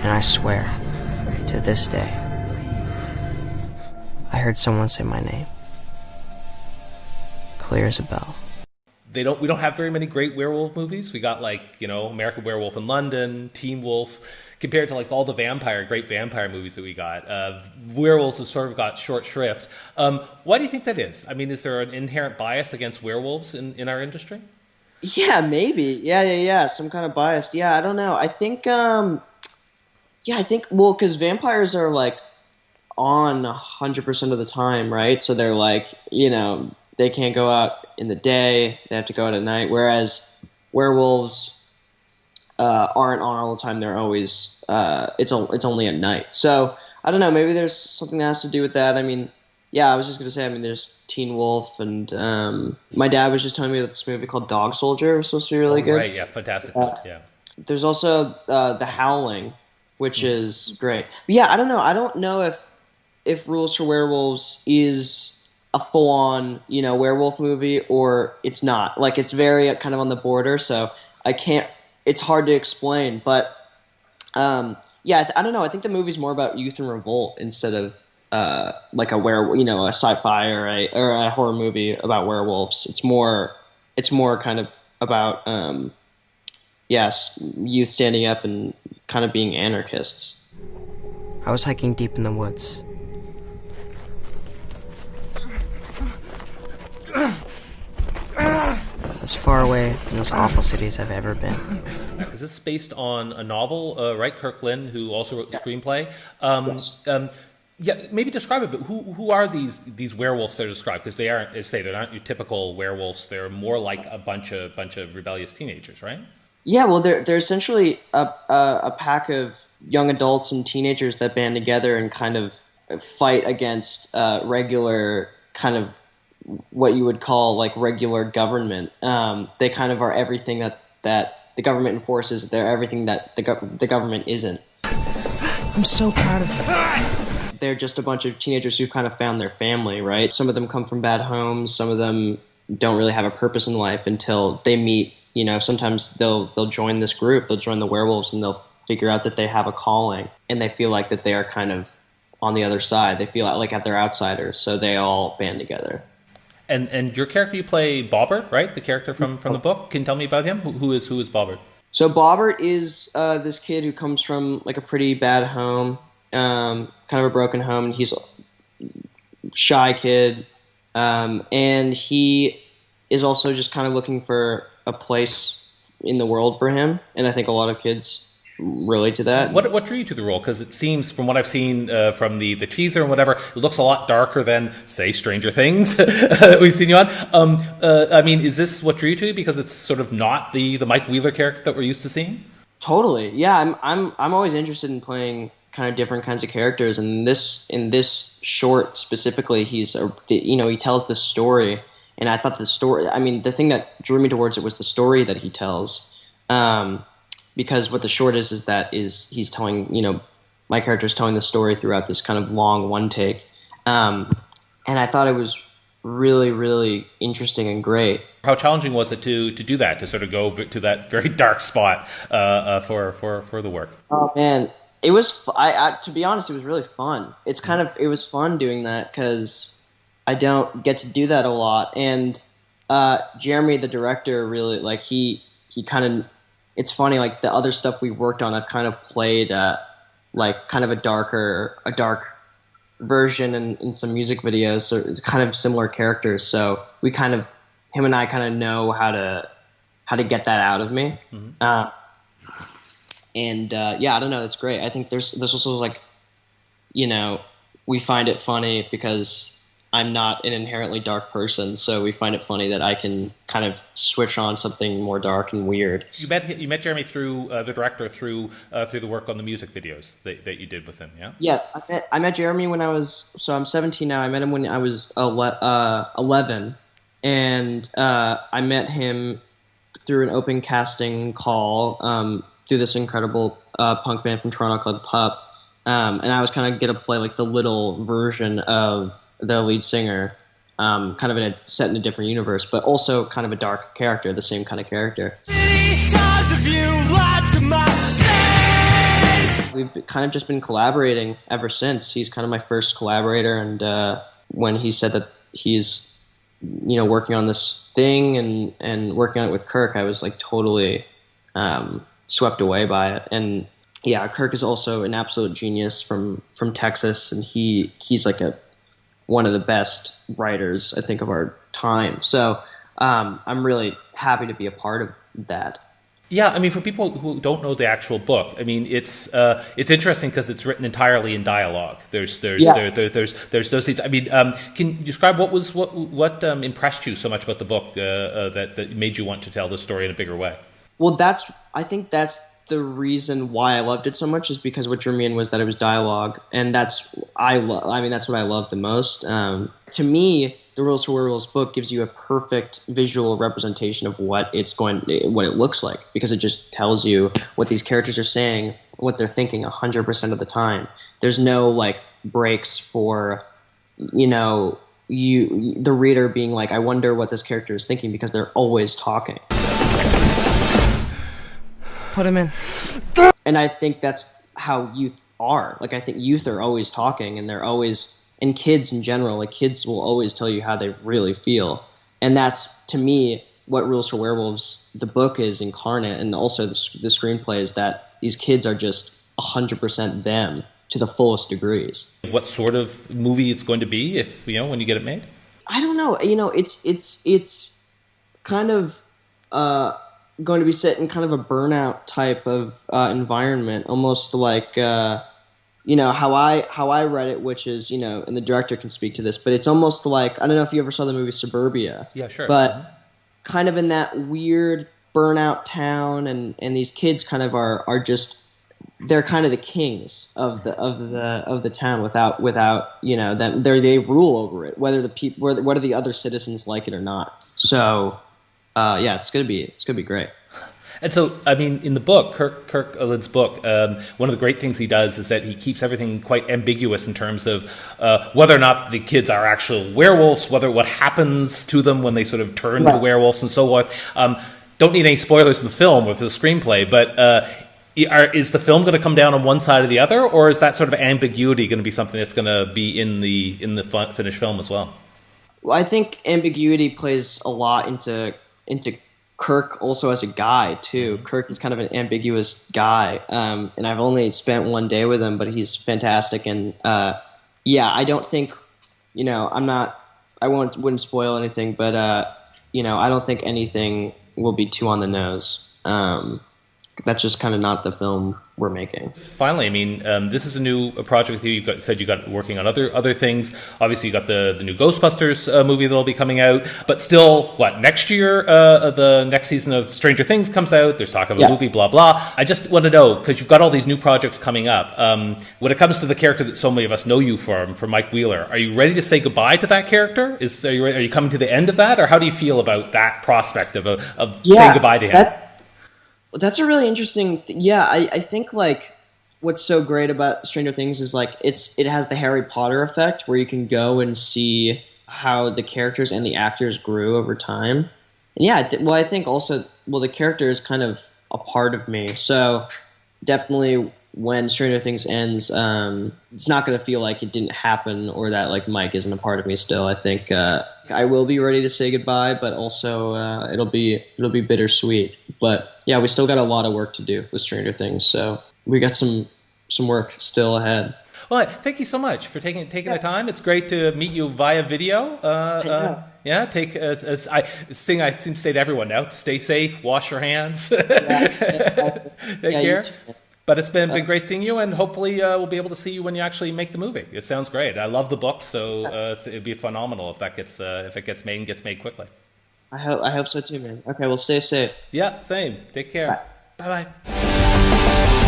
And I swear, to this day, I heard someone say my name. Clear as a bell. We don't have very many great werewolf movies. We got American Werewolf in London, Teen Wolf, compared to all the great vampire movies that we got. Werewolves have sort of got short shrift. Why do you think that is? I mean, is there an inherent bias against werewolves in our industry? Yeah, maybe. Yeah. Some kind of bias. Yeah, I don't know. I think, because vampires are on 100% of the time, right? So they're they can't go out in the day, they have to go out at night, whereas werewolves aren't on all the time. They're always it's only at night. So I don't know, maybe there's something that has to do with that. I mean, yeah, I was just gonna say, there's Teen Wolf, and my dad was just telling me about this movie called Dog Soldier. It was supposed to be really good. Right, yeah, fantastic. Yeah. There's also The Howling, which is great. But yeah, I don't know. I don't know if Rules for Werewolves is a full-on, werewolf movie, or it's not. It's very kind of on the border, so it's hard to explain. But, I don't know. I think the movie's more about youth and revolt instead of, a sci-fi or a horror movie about werewolves. It's more kind of about, youth standing up and kind of being anarchists. I was hiking deep in the woods. As far away from those awful cities I've ever been. Is this based on a novel, right? Kirk Lynn, who also wrote the screenplay. Yes. Maybe describe it. But who are these werewolves that are described? Because they aren't, as I say, they're not your typical werewolves. They're more like a bunch of rebellious teenagers, right? Yeah, well, they're essentially a pack of young adults and teenagers that band together and kind of fight against regular kind of what you would call regular government. They kind of are everything that the government enforces. They're everything that the government isn't. I'm so proud of you. They're just a bunch of teenagers who kind of found their family, right? Some of them come from bad homes. Some of them don't really have a purpose in life until they meet. Sometimes they'll join this group. They'll join the werewolves, and they'll figure out that they have a calling, and they feel like that they are kind of on the other side. They feel like they're outsiders, so they all band together. And your character, you play Bobbert, right? The character from the book. Can you tell me about him? Who is Bobbert? So Bobbert is this kid who comes from a pretty bad home, kind of a broken home. He's a shy kid, and he is also just kind of looking for a place in the world for him. And I think a lot of kids relate to that. What drew you to the role? Because it seems, from what I've seen from the teaser and whatever, it looks a lot darker than, say, Stranger Things that we've seen you on. Is this what drew you to it? Because it's sort of not the Mike Wheeler character that we're used to seeing? Totally. Yeah, I'm always interested in playing kind of different kinds of characters. And in this short specifically, he tells this story. And I thought the thing that drew me towards it was the story that he tells. Because what the short is he's telling, my character's telling the story throughout this kind of long one take. And I thought it was really, really interesting and great. How challenging was it to do that, to sort of go to that very dark spot for the work? Oh man, it was, to be honest, it was really fun. It was fun doing that because I don't get to do that a lot. And Jeremy, the director, really, he kind of, it's funny, the other stuff we've worked on, I've kind of played kind of a dark version in some music videos. So it's kind of similar characters. So him and I kind of know how to get that out of me. Mm-hmm. I don't know. That's great. I think there's also we find it funny because I'm not an inherently dark person, so we find it funny that I can kind of switch on something more dark and weird. You met Jeremy through the director through the work on the music videos that you did with him, yeah? Yeah, I met Jeremy when I'm 17 now. I met him when I was 11, and I met him through an open casting call through this incredible punk band from Toronto called Pup. And I was kind of going to play the little version of the lead singer, kind of set in a different universe, but also kind of a dark character, the same we we've kind of just been collaborating ever since. He's kind of my first collaborator, and when he said that he's, working on this thing and working on it with Kirk, I was like totally swept away by it. And yeah, Kirk is also an absolute genius from Texas, and he's like one of the best writers, I think, of our time. So I'm really happy to be a part of that. Yeah, I mean, for people who don't know the actual book, I mean, it's interesting because it's written entirely in dialogue. There's those things. I mean, can you describe what impressed you so much about the book that made you want to tell the story in a bigger way? Well, I think that's the reason why I loved it so much, is because what drew me in was that it was dialogue, and that's what I loved the most. To me, the Rules for Werewolves book gives you a perfect visual representation of what it looks like, because it just tells you what these characters are saying, what they're thinking 100% of the time. There's no like breaks for, the reader being like, I wonder what this character is thinking, because they're always talking. Put him in. And I think that's how youth are. Like, I think youth are always talking, and they're always, and kids in general, like kids will always tell you how they really feel. And that's, to me, what Rules for Werewolves, the book, is incarnate, and also the screenplay, is that these kids are just 100% them to the fullest degrees. What sort of movie it's going to be, if when you get it made? I don't know. It's kind of going to be set in kind of a burnout type of environment, almost like how I read it, which is, and the director can speak to this, but it's almost like, I don't know if you ever saw the movie Suburbia. Yeah, sure. But kind of in that weird burnout town, and these kids kind of are just, they're kind of the kings of the town without them. They rule over it, whether the other citizens like it or not. So it's gonna be great. And so, I mean, in the book, Kirk Lynn's book, one of the great things he does is that he keeps everything quite ambiguous in terms of whether or not the kids are actual werewolves, what happens to them when they sort of turn to werewolves, and so forth. Don't need any spoilers in the film or the screenplay, but is the film going to come down on one side or the other, or is that sort of ambiguity going to be something that's going to be in the finished film as well? Well, I think ambiguity plays a lot into Kirk also as a guy too. Kirk is kind of an ambiguous guy, and I've only spent one day with him, but he's fantastic. And I don't think, I wouldn't spoil anything, but I don't think anything will be too on the nose. That's just kind of not the film we're making. Finally, I mean, this is a new project with you. You got working on other things. Obviously, you got the new Ghostbusters movie that'll be coming out. But still, next year, the next season of Stranger Things comes out. There's talk of a movie, blah, blah. I just want to know, because you've got all these new projects coming up, when it comes to the character that so many of us know you from Mike Wheeler, are you ready to say goodbye to that character? Are you coming to the end of that? Or how do you feel about that prospect of saying goodbye to him? That's a really interesting. I think like what's so great about Stranger Things is like it has the Harry Potter effect, where you can go and see how the characters and the actors grew over time. And I think also, the character is kind of a part of me. So definitely when Stranger Things ends, it's not going to feel like it didn't happen, or that like Mike isn't a part of me still. I think I will be ready to say goodbye, but also it'll be bittersweet. But yeah, we still got a lot of work to do with Stranger Things, so we got some work still ahead. Well, thank you so much for taking the time. It's great to meet you via video. Take as I seem to say to everyone now: stay safe, wash your hands, take care. But it's been great seeing you, and hopefully we'll be able to see you when you actually make the movie. It sounds great. I love the book, so it'd be phenomenal if it gets made and gets made quickly. I hope so too, man. Okay, well, stay safe. Yeah, same. Take care. Bye bye.